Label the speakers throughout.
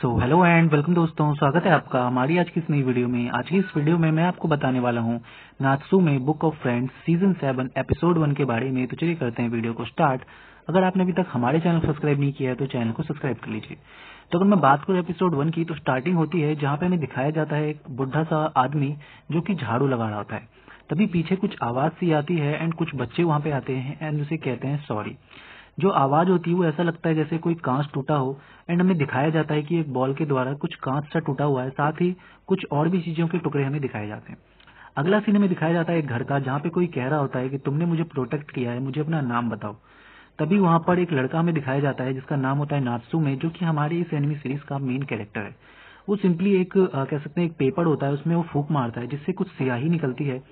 Speaker 1: Hello and welcome दोस्तों, स्वागत है आपका हमारी आज की इस नई वीडियो में। आज की इस वीडियो में मैं आपको बताने वाला हूँ नात्सुमे book of friends season 7 episode 1 के बारे में। तो चलिए करते हैं वीडियो को स्टार्ट। अगर आपने अभी तक हमारे चैनल को सब्सक्राइब नहीं किया है तो चैनल को सब्सक्राइब कर लीजिए। तो अगर मैं बात करूँ एपिसोड 1 की, तो स्टार्टिंग होती है जहाँ पे हमें दिखाया जाता है एक बुढ़ा सा आदमी जो कि झाड़ू लगा रहा होता है। तभी पीछे कुछ आवाज सी आती है एंड कुछ बच्चे वहां पे आते हैं एंड उसे कहते हैं सॉरी। जो आवाज होती है वो ऐसा लगता है जैसे कोई कांच टूटा हो एंड हमें दिखाया जाता है कि एक बॉल के द्वारा कुछ कांच सा टूटा हुआ है, साथ ही कुछ और भी चीजों के टुकड़े हमें दिखाए जाते हैं। अगला सीन हमें दिखाया जाता है एक घर का, जहाँ पे कोई कह रहा होता है कि तुमने मुझे प्रोटेक्ट किया है, मुझे अपना नाम बताओ। तभी वहां पर एक लड़का हमें दिखाया जाता है जिसका नाम होता है नात्सुमे, जो कि हमारे इस एनिमी सीरीज का मेन कैरेक्टर है। वो सिंपली एक कह सकते हैं एक पेपर होता है, उसमें वो फूंक मारता है जिससे कुछ स्याही निकलती है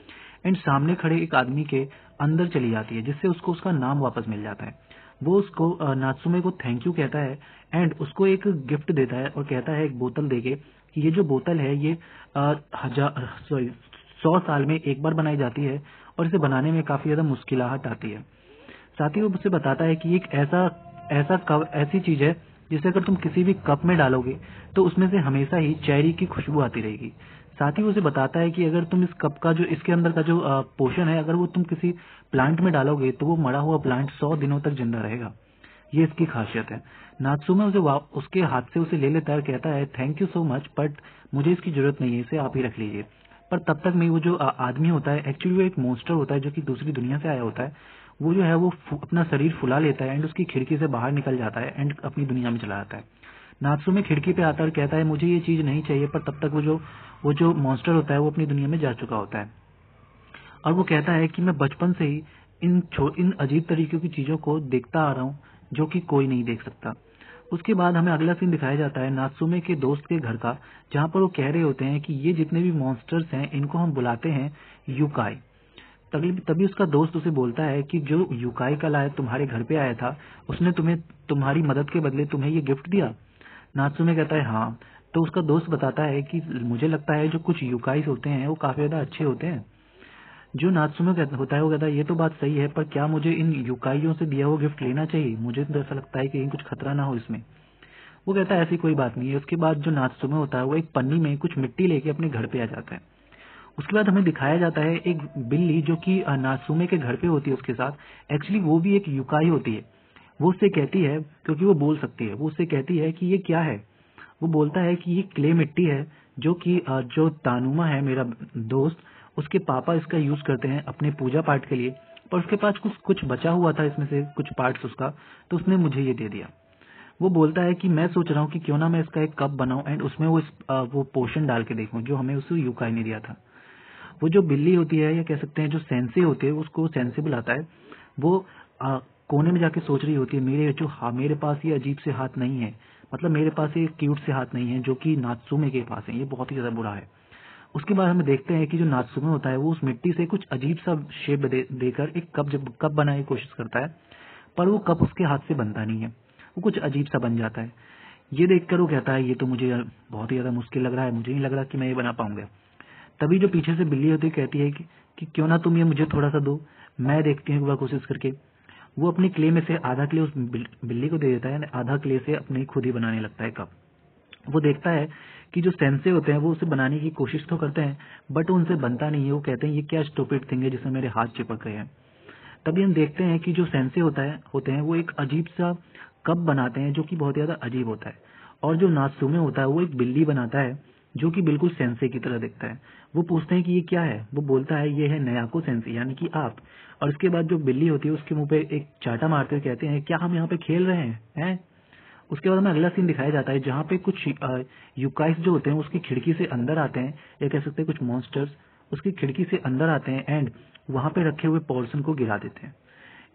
Speaker 1: एंड सामने खड़े एक आदमी के अंदर चली जाती है, जिससे उसको उसका नाम वापस मिल जाता है। वो उसको नात्सुमे को थैंक यू कहता है एंड उसको एक गिफ्ट देता है और कहता है एक बोतल देके कि ये जो बोतल है ये 100 साल में एक बार बनाई जाती है और इसे बनाने में काफी ज्यादा मुश्किलाहट आती है। साथ ही वो उसे बताता है कि एक ऐसी चीज है जिसे अगर तुम किसी भी कप में डालोगे तो उसमें से हमेशा ही चेरी की खुशबू आती रहेगी। साथ ही वो उसे बताता है कि अगर तुम इस कप का जो इसके अंदर का जो पोषण है, अगर वो तुम किसी प्लांट में डालोगे तो वो मरा हुआ प्लांट 100 दिनों तक जिंदा रहेगा। ये इसकी खासियत है। नात्सुमे उसके हाथ से उसे ले लेता है और कहता है thank you so much, but मुझे इसकी जरूरत नहीं है, इसे आप ही रख लीजिए। पर तब तक में वो जो आदमी होता है, एक्चुअली वो एक मॉन्स्टर होता है जो कि दूसरी दुनिया से आया होता है। वो जो है वो अपना शरीर फुला लेता है एंड उसकी खिड़की से बाहर निकल जाता है एंड अपनी दुनिया में चला जाता है। नात्सुमे खिड़की पे आता है और कहता है मुझे ये चीज नहीं चाहिए, पर तब तक वो जो मॉन्स्टर होता है वो अपनी दुनिया में जा चुका होता है। और वो कहता है कि मैं बचपन से ही इन अजीब तरीके की चीजों को देखता आ रहा हूँ जो कि कोई नहीं देख सकता। उसके बाद हमें अगला सीन दिखाया जाता है नात्सुमे के दोस्त के घर का, जहाँ पर वो कह रहे होते हैं कि ये जितने भी मॉन्स्टर्स हैं इनको हम बुलाते हैं यूकाई। तभी उसका दोस्त उसे बोलता है कि जो यूकाई कल आया तुम्हारे घर पे आया था, उसने तुम्हें तुम्हारी मदद के बदले तुम्हें ये गिफ्ट दिया। नात्सुमे कहता है हाँ। तो उसका दोस्त बताता है कि मुझे लगता है जो कुछ यूकाईस होते हैं वो काफी ज्यादा अच्छे होते हैं। जो नात्सुमे होता है वो कहता है ये तो बात सही है, पर क्या मुझे इन यूकाइयों से दिया हुआ गिफ्ट लेना चाहिए? मुझे तो ऐसा लगता है कि कहीं कुछ खतरा ना हो इसमें। वो कहता है ऐसी कोई बात नहीं है। उसके बाद जो नात्सुमे होता है वो एक पन्नी में कुछ मिट्टी लेके अपने घर पे आ जाता है। उसके बाद हमें दिखाया जाता है एक बिल्ली जो कि नात्सुमे के घर पे होती है उसके साथ। एक्चुअली वो भी एक यूकाई होती है। वो उससे कहती है, क्योंकि वो बोल सकती है, वो उससे कहती है कि ये क्या है। वो बोलता है कि ये क्ले मिट्टी है जो कि जो तानुमा है मेरा दोस्त, उसके पापा इसका यूज करते हैं अपने पूजा पाठ के लिए, पर उसके पास कुछ बचा हुआ था इसमें से कुछ पार्ट्स उसका, तो उसने मुझे ये दे दिया। वो बोलता है कि मैं सोच रहा हूँ कि क्यों ना मैं इसका एक कप बनाऊं एंड उसमें वो पोशन डाल के देखूं जो हमें उसे यूकाई ने दिया था। वो जो बिल्ली होती है या कह सकते हैं जो सेंसे होती है, उसको सेंसे बुलाता है। वो कोने में जाके सोच रही होती है मेरे पास ये अजीब से हाथ नहीं है, मतलब मेरे पास ये क्यूट से हाथ नहीं है जो कि नात्सुमे के पास है, ये बहुत ही ज्यादा बुरा है। उसके बाद हम देखते हैं कि जो नात्सुमे होता है वो उस मिट्टी से कुछ अजीब सा शेप देकर एक कप बनाने की कोशिश करता है, पर वो कप उसके हाथ से बनता नहीं है, वो कुछ अजीब सा बन जाता है। ये देखकर वो कहता है ये तो मुझे बहुत ही ज्यादा मुश्किल लग रहा है, मुझे नहीं लग रहा कि मैं ये बना पाऊंगा। तभी जो पीछे से बिल्ली होती है कहती है कि क्यों ना तुम ये मुझे थोड़ा सा दो, मैं देखती हूँ एक बार कोशिश करके। वो अपनी क्ले में से आधा क्ले उस बिल्ली को दे देता है, आधा क्ले से अपनी खुद ही बनाने लगता है कप। वो देखता है कि जो सेंसे होते हैं वो उसे बनाने की कोशिश तो करते हैं, बट उनसे बनता नहीं है। वो कहते हैं ये क्या स्टूपिड थिंग है जिसमें मेरे हाथ चिपक रहे हैं। तभी हम देखते हैं कि जो सेंसे होते हैं वो एक अजीब सा कप बनाते हैं जो कि बहुत ज्यादा अजीब होता है। और जो नात्सुमे होता है वो एक बिल्ली बनाता है जो कि बिल्कुल सेंसे की तरह दिखता है। वो पूछते हैं कि ये क्या है? वो बोलता है ये है नयाको सेंसे, यानी कि आप। और उसके बाद जो बिल्ली होती है उसके मुंह पे एक चाटा मारते हुए कहते हैं क्या हम यहाँ पे खेल रहे हैं? उसके बाद हमें अगला सीन दिखाया जाता है जहाँ पे कुछ यूकाइस जो होते हैं उसकी खिड़की से अंदर आते हैं, या कह सकते हैं कुछ मॉन्स्टर्स उसकी खिड़की से अंदर आते हैं एंड वहां पे रखे हुए पोर्शन को गिरा देते हैं।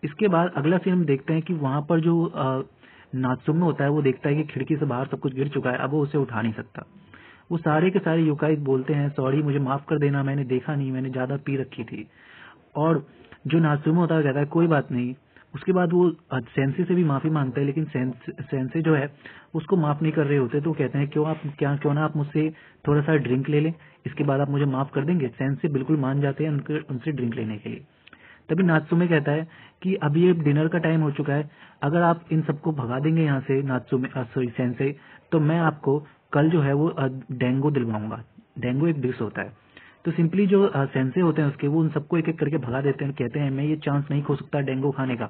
Speaker 1: इसके बाद अगला सीन हम देखते हैं कि वहां पर जो नात्सुमे होता है वो देखता है कि खिड़की से बाहर सब कुछ गिर चुका है, अब वो उसे उठा नहीं सकता। वो सारे के सारे यूकाइस बोलते हैं सॉरी, मुझे माफ कर देना, मैंने देखा नहीं, मैंने ज्यादा पी रखी थी। और जो नात्सुमे होता है कहता है कोई बात नहीं। उसके बाद वो सेंसे से भी माफी मांगता है, लेकिन सेंसे जो है उसको माफ नहीं कर रहे होते। तो कहते हैं क्यों ना आप मुझसे थोड़ा सा ड्रिंक ले लें, इसके बाद आप मुझे माफ कर देंगे। सेंसे बिल्कुल मान जाते हैं उनसे ड्रिंक लेने के लिए। तभी नात्सुमे कहता है कि अभी ये डिनर का टाइम हो चुका है, अगर आप इन सबको भगा देंगे यहाँ से नात्सुमे सेंसे, तो मैं आपको कल जो है वो डेंगू दिलवाऊंगा। डेंगू एक डिश होता है। तो सिंपली जो सेंसे होते हैं उसके, वो उन सबको एक एक करके भगा देते हैं, कहते हैं मैं ये चांस नहीं खो सकता डेंगू खाने का।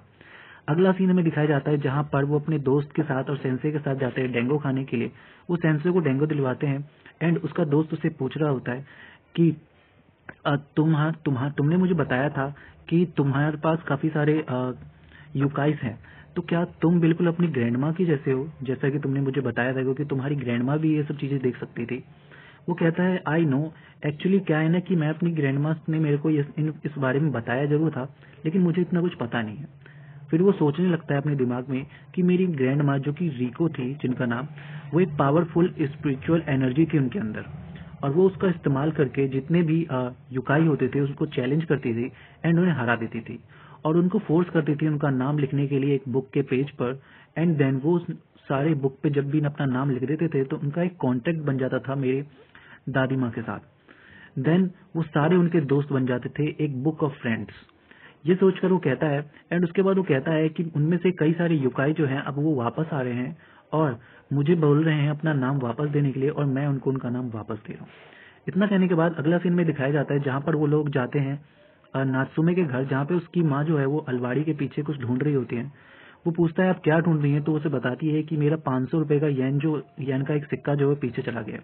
Speaker 1: अगला सीन हमें दिखाया जाता है जहां पर वो अपने दोस्त के साथ और सेंसे के साथ जाते हैं डेंगू खाने के लिए। वो सेंसे को डेंगू दिलवाते हैं एंड उसका दोस्त उसे पूछ रहा होता है कि तुमने मुझे बताया था कि तुम्हारे पास काफी सारे युकाइस हैं, तो क्या तुम बिल्कुल अपनी ग्रैंडमा की जैसे हो, जैसा कि तुमने मुझे बताया था, क्योंकि तुम्हारी ग्रैंडमा भी ये सब चीजें देख सकती थी। वो कहता है आई नो, एक्चुअली क्या है ना कि मैं अपनी ग्रैंडमा ने मेरे को इस बारे में बताया जरूर था, लेकिन मुझे इतना कुछ पता नहीं है। फिर वो सोचने लगता है अपने दिमाग में कि मेरी ग्रैंड माँ जो कि रिको थी, जिनका नाम, वो एक पावरफुल स्पिरिचुअल एनर्जी थी उनके अंदर, और वो उसका इस्तेमाल करके जितने भी युकाई होते थे उसको चैलेंज करती थी एंड उन्हें हरा देती थी, और उनको फोर्स करती थी उनका नाम लिखने के लिए एक बुक के पेज पर। एंड देन वो सारे बुक पे जब भी अपना नाम लिख देते थे तो उनका एक कॉन्टेक्ट बन जाता था मेरे दादी माँ के साथ। देन वो सारे उनके दोस्त बन जाते थे, एक बुक ऑफ फ्रेंड्स। ये सोचकर वो कहता है, एंड उसके बाद वो कहता है कि उनमें से कई सारे युकाई जो हैं अब वो वापस आ रहे हैं और मुझे बोल रहे हैं अपना नाम वापस देने के लिए, और मैं उनको उनका नाम वापस दे रहा हूँ। इतना कहने के बाद अगला सीन में दिखाया जाता है जहां पर वो लोग जाते हैं नात्सुमे के घर, जहाँ पे उसकी माँ जो है वो अलमारी के पीछे कुछ ढूंढ रही होती है। वो पूछता है आप क्या ढूंढ रही हैं, तो उसे बताती है कि मेरा 500 रुपए का येन का एक सिक्का जो है पीछे चला गया।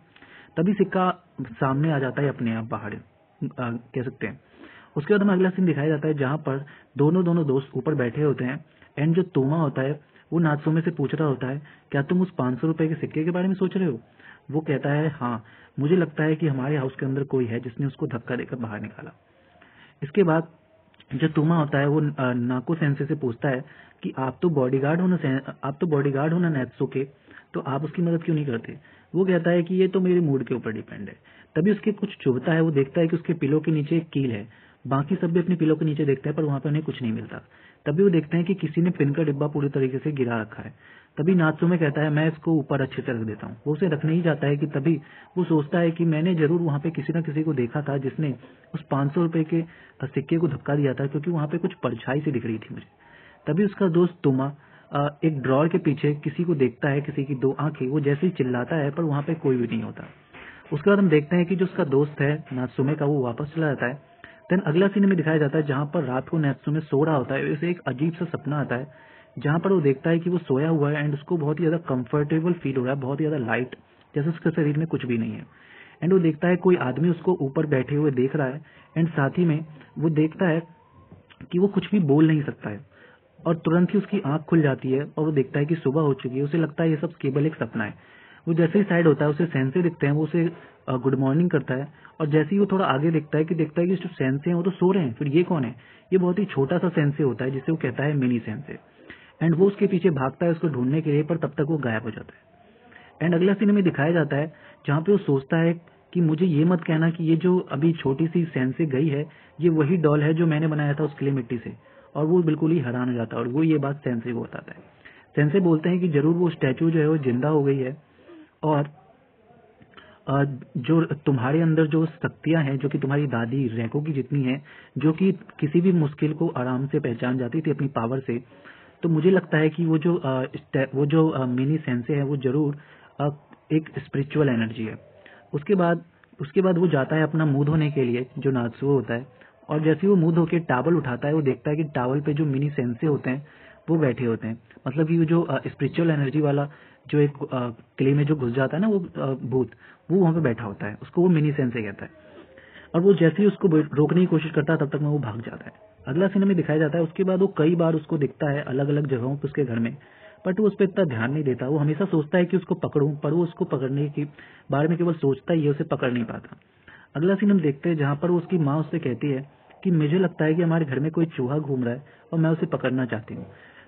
Speaker 1: तभी सिक्का सामने आ जाता है अपने आप बाहर, कह सकते हैं। उसके बाद हमें अगला सीन दिखाया जाता है जहां पर दोनों दोस्त ऊपर बैठे होते हैं एंड जो तोमा होता है वो नात्सुमे से पूछ रहा होता है क्या तुम उस 500 रुपए के सिक्के के बारे में सोच रहे हो। वो कहता है हाँ, मुझे लगता है कि हमारे हाउस के अंदर कोई है जिसने उसको धक्का देकर बाहर निकाला। इसके बाद जो तोमा होता है वो नाको सेंसे से पूछता है कि आप तो बॉडीगार्ड हो ना नेत्सुके, तो आप उसकी मदद क्यों नहीं करते। वो कहता है कि ये तो मेरे मूड के ऊपर डिपेंड है। तभी उसके कुछ चुभता है, वो देखता है कि उसके पिलो के नीचे एक कील है। बाकी सब भी अपने पिलो के नीचे देखते हैं पर वहां पे उन्हें कुछ नहीं मिलता। तभी वो देखते हैं कि किसी ने पिन का डिब्बा पूरी तरीके से गिरा रखा है। तभी नात्सुमे कहता है मैं इसको ऊपर अच्छे से रख देता हूँ। वो उसे रखने ही जाता है कि तभी वो सोचता है कि मैंने जरूर वहां पे किसी न किसी को देखा था जिसने उस 500 रुपए के सिक्के को धक्का दिया था, क्योंकि वहां पे कुछ परछाई सी दिख रही थी मुझे। तभी उसका दोस्त तोमा एक ड्रॉर के पीछे किसी को देखता है, किसी की 2 आंखें, वो जैसे ही चिल्लाता है पर वहां पे कोई भी नहीं होता। उसके बाद हम देखते हैं कि जो उसका दोस्त है नात्सुमे का, वो वापस चला जाता है। देन अगला सीन में दिखाया जाता है जहां पर रात को नात्सुमे सो रहा होता है, उसे एक अजीब सा सपना आता है जहां पर वो देखता है कि वो सोया हुआ है एंड उसको बहुत ही ज्यादा कंफर्टेबल फील हो रहा है, बहुत ही ज्यादा लाइट, जैसे उसके शरीर में कुछ भी नहीं है। एंड वो देखता है कोई आदमी उसको ऊपर बैठे हुए देख रहा है एंड साथ ही में वो देखता है कि वो कुछ भी बोल नहीं सकता है, और तुरंत ही उसकी आंख खुल जाती है और वो देखता है कि सुबह हो चुकी है। उसे लगता है ये सब केवल एक सपना है। वो जैसे ही साइड होता है उसे सेंसे दिखते हैं, वो उसे गुड मॉर्निंग करता है, और जैसे ही वो थोड़ा आगे देखता है कि जो सेंसे हैं वो तो सो रहे हैं, फिर ये कौन है। ये बहुत ही छोटा सा सेंसे होता है जिसे वो कहता है मिनी सेंसे, एंड वो उसके पीछे भागता है उसको ढूंढने के लिए, पर तब तक वो गायब हो जाता है। एंड अगला सीन में दिखाया जाता है जहाँ पे वो सोचता है कि मुझे ये मत कहना कि ये जो अभी छोटी सी सेंसे गई है ये वही डॉल है जो मैंने बनाया था उस क्ले मिट्टी से, और वो बिल्कुल ही हैरान हो जाता है और वो ये बात सेंसे को बताता है। सेंसे बोलते हैं कि जरूर वो स्टैचू जो है वो जिंदा हो गई है, और जो तुम्हारे अंदर जो शक्तियां हैं जो कि तुम्हारी दादी रैको की जितनी है, जो कि किसी भी मुश्किल को आराम से पहचान जाती थी अपनी पावर से, तो मुझे लगता है कि वो जो मिनी सेंसे है वो जरूर एक स्पिरिचुअल एनर्जी है। उसके बाद वो जाता है अपना मुंह धोने के लिए, जो नात्सुओ होता है, और जैसे ही वो मुंह धो के टॉवल उठाता है वो देखता है कि टॉवल पे जो मिनी सेंसे होते हैं वो बैठे होते हैं। मतलब कि वो जो स्पिरिचुअल एनर्जी वाला जो एक क्ले में जो घुस जाता है ना वो भूत, वो वहां पे बैठा होता है, उसको वो मिनी सेंसे कहता है। और वो जैसे ही उसको रोकने की कोशिश करता है तब तक में वो भाग जाता है। अगला सीन में दिखाया जाता है उसके बाद वो कई बार उसको दिखता है अलग अलग जगहों पे उसके घर में, बट वो उस पर इतना ध्यान नहीं देता। वो हमेशा सोचता है कि उसको पकड़ूं, पर वो उसको पकड़ने के बारे में केवल सोचता ही है, उसे पकड़ नहीं पाता। अगला सीन हम देखते हैं जहां पर वो उसकी माँ उससे कहती है कि मुझे लगता है कि हमारे घर में कोई चूहा घूम रहा है और मैं उसे पकड़ना चाहती हूँ।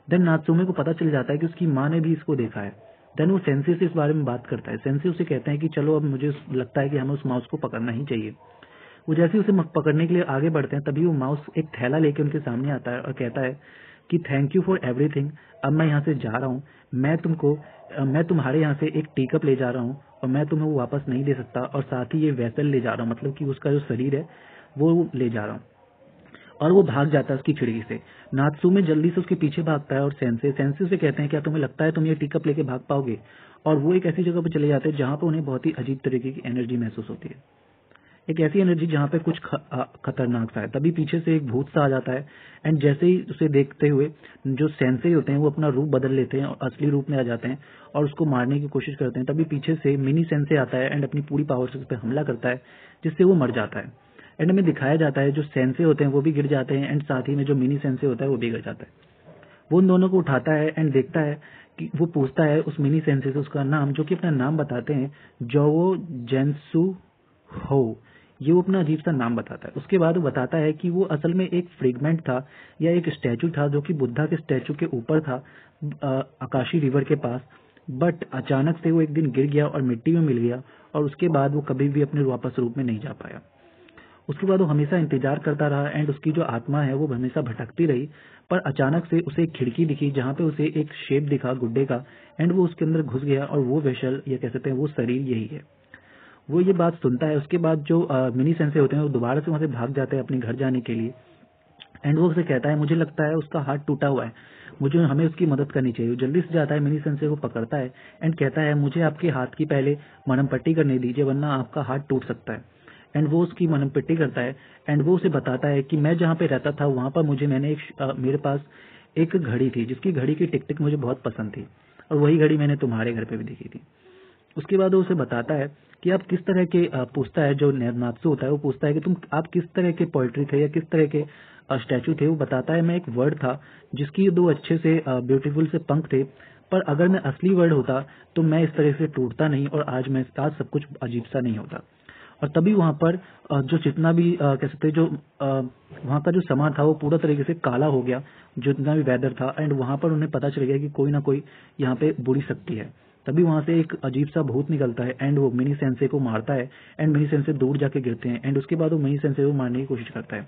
Speaker 1: देन नात्सुमे को पता चल जाता है कि उसकी माँ ने भी इसको देखा है। देन वो सेंसे से इस बारे में बात करता है। सेंसे उसे कहते हैं कि चलो अब मुझे लगता है कि हमें उस माउस को पकड़ना ही चाहिए। वो जैसे ही उसे पकड़ने के लिए आगे बढ़ते हैं तभी वो माउस एक थैला लेके उनके सामने आता है और कहता है कि थैंक यू फॉर एवरीथिंग, अब मैं यहाँ से जा रहा हूँ, मैं तुम्हारे यहाँ से एक टी कप ले जा रहा हूँ और मैं तुम्हें वो वापस नहीं दे सकता, और साथ ही ये वेसल ले जा रहा हूँ, मतलब कि उसका जो शरीर है वो ले जा रहा हूँ। और वो भाग जाता है उसकी खिड़की से। नात्सू में जल्दी से उसके पीछे भागता है और सेंसे से कहते हैं क्या तुम्हें लगता है तुम ये टी कप लेके भाग पाओगे, और वो एक ऐसी जगह पर चले जाते हैं जहाँ पर उन्हें बहुत ही अजीब तरीके की एनर्जी महसूस होती है, एक ऐसी एनर्जी जहाँ पे कुछ खतरनाक सा है। तभी पीछे से एक भूत सा आ जाता है एंड जैसे ही उसे देखते हुए जो सेंसे होते हैं वो अपना रूप बदल लेते हैं और असली रूप में आ जाते हैं और उसको मारने की कोशिश करते हैं। तभी पीछे से मिनी सेंसे आता है एंड अपनी पूरी पावर से उस पर हमला करता है जिससे वो मर जाता है। एंड में दिखाया जाता है जो सेंसे होते हैं वो भी गिर जाते हैं एंड साथ ही में जो मिनी सेंसे होता है वो भी गिर जाता है। वो उन दोनों को उठाता है एंड देखता है कि वो पूछता है उस मिनी सेंसे से उसका नाम, जो कि अपना नाम बताते हैं जोवो जेंसु हो। ये वो अपना अजीब सा नाम बताता है। उसके बाद वो बताता है कि वो असल में एक फ्रेगमेंट था या एक स्टैचू था जो कि बुद्धा के स्टैचू के ऊपर था आकाशी रिवर के पास, बट अचानक से वो एक दिन गिर गया और मिट्टी में मिल गया और उसके बाद वो कभी भी अपने वापस रूप में नहीं जा पाया। उसके बाद वो हमेशा इंतजार करता रहा एंड उसकी जो आत्मा है वो हमेशा भटकती रही, पर अचानक से उसे एक खिड़की दिखी जहाँ पे उसे एक शेप दिखा गुड्डे का एंड वो उसके अंदर घुस गया और वो वेशल या कह सकते हैं वो शरीर यही है। वो ये बात सुनता है। उसके बाद जो मिनी सेंसे होते हैं वो दोबारा से वहां से भाग जाते हैं अपने घर जाने के लिए एंड वो उसे कहता है मुझे लगता है उसका हाथ टूटा हुआ है, मुझे हमें उसकी मदद करनी चाहिए। वो जल्दी से जाता है, मिनी सेंसे को पकड़ता है एंड कहता है मुझे आपके हाथ की पहले मरहम पट्टी करने दीजिए वरना आपका हाथ टूट सकता है। एंड वो उसकी मरहम पट्टी करता है एंड वो उसे बताता है कि मैं जहाँ पे रहता था वहां पर मेरे पास एक घड़ी थी जिसकी घड़ी की टिक टिक मुझे बहुत पसंद थी और वही घड़ी मैंने तुम्हारे घर पे भी देखी थी। उसके बाद वो उसे बताता है कि आप किस तरह के पूछता है जो नात्सू होता है वो पूछता है कि आप किस तरह के पोएट्री थे या किस तरह के स्टैचू थे। वो बताता है मैं एक वर्ड था जिसकी दो अच्छे से ब्यूटीफुल से पंख थे, पर अगर मैं असली वर्ड होता तो मैं इस तरह से टूटता नहीं और आज सब कुछ अजीब सा नहीं होता। और तभी वहां पर जो जितना भी कह सकते जो वहां का जो समा था वो पूरा तरीके से काला हो गया, जितना भी वेदर था एंड वहां पर उन्हें पता चल गया कि कोई ना कोई यहाँ पे बुरी शक्ति है। तभी वहां से एक अजीब सा भूत निकलता है एंड वो मिनी सेंसे को मारता है एंड मिनी सेंसे दूर जाके गिरते हैं एंड उसके बाद वो मिनी सेंसे को मारने की कोशिश करता है।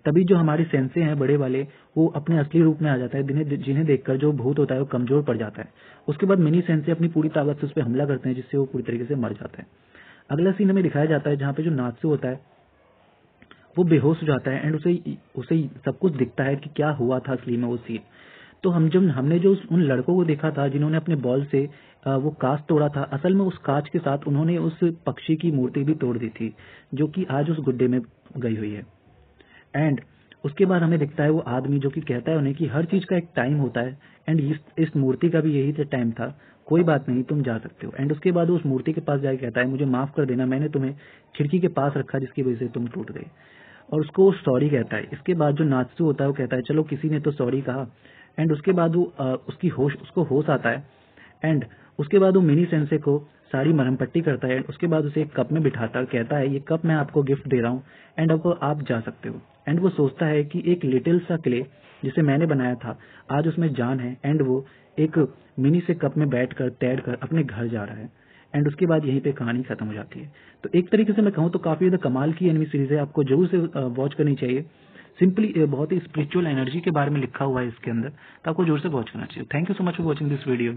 Speaker 1: तभी जो हमारे सेंसे हैं बड़े वाले वो अपने असली रूप में आ जाता है, जिन्हें देखकर जो भूत होता है वो कमजोर पड़ जाता है। उसके बाद मिनी सेंसे अपनी पूरी ताकत से उस पर हमला करते हैं जिससे वो पूरी तरीके से मर जाता है। अगला सीन हमें दिखाया जाता है जहाँ पे जो नात्सू होता है वो बेहोश हो जाता है एंड उसे सब कुछ दिखता है कि क्या हुआ था असली में वो सीन। तो हमने जो उन लड़कों को देखा था जिन्होंने अपने बॉल से वो कांच तोड़ा था, असल में उस कांच के साथ उन्होंने उस पक्षी की मूर्ति भी तोड़ दी थी जो कि आज उस गुड्डे में गई हुई है। एंड उसके बाद हमें दिखता है वो आदमी जो कि कहता है उन्हें कि हर चीज का एक टाइम होता है एंड इस मूर्ति का भी यही टाइम था, कोई बात नहीं तुम जा सकते हो। एंड उसके बाद उस मूर्ति के पास जाकर कहता है मुझे माफ कर देना, मैंने तुम्हें खिड़की के पास रखा जिसकी वजह से तुम टूट गए, और उसको सॉरी कहता है। इसके बाद जो नात्सू होता है वो कहता है चलो किसी ने तो सॉरी कहा। एंड उसके बाद वो उसको होश आता है एंड उसके बाद वो मिनी सेंसे को सारी मरहम पट्टी करता है। उसके बाद उसे एक कप में बिठाता है, कहता है ये कप मैं आपको गिफ्ट दे रहा हूँ एंड अब आप जा सकते हो। एंड वो सोचता है कि एक लिटिल सा क्ले जिसे मैंने बनाया था आज उसमें जान है एंड वो एक मिनी से कप में बैठकर तैरकर अपने घर जा रहा है। एंड उसके बाद यहीं पे कहानी खत्म हो जाती है। तो एक तरीके से मैं कहूँ तो काफी ज्यादा कमाल की एनिमी सीरीज है, आपको जरूर से वॉच करनी चाहिए। सिंपली बहुत ही स्पिरिचुअल एनर्जी के बारे में लिखा हुआ है इसके अंदर, तो आपको जोर से वॉच करना चाहिए। Thank you so much for watching this video.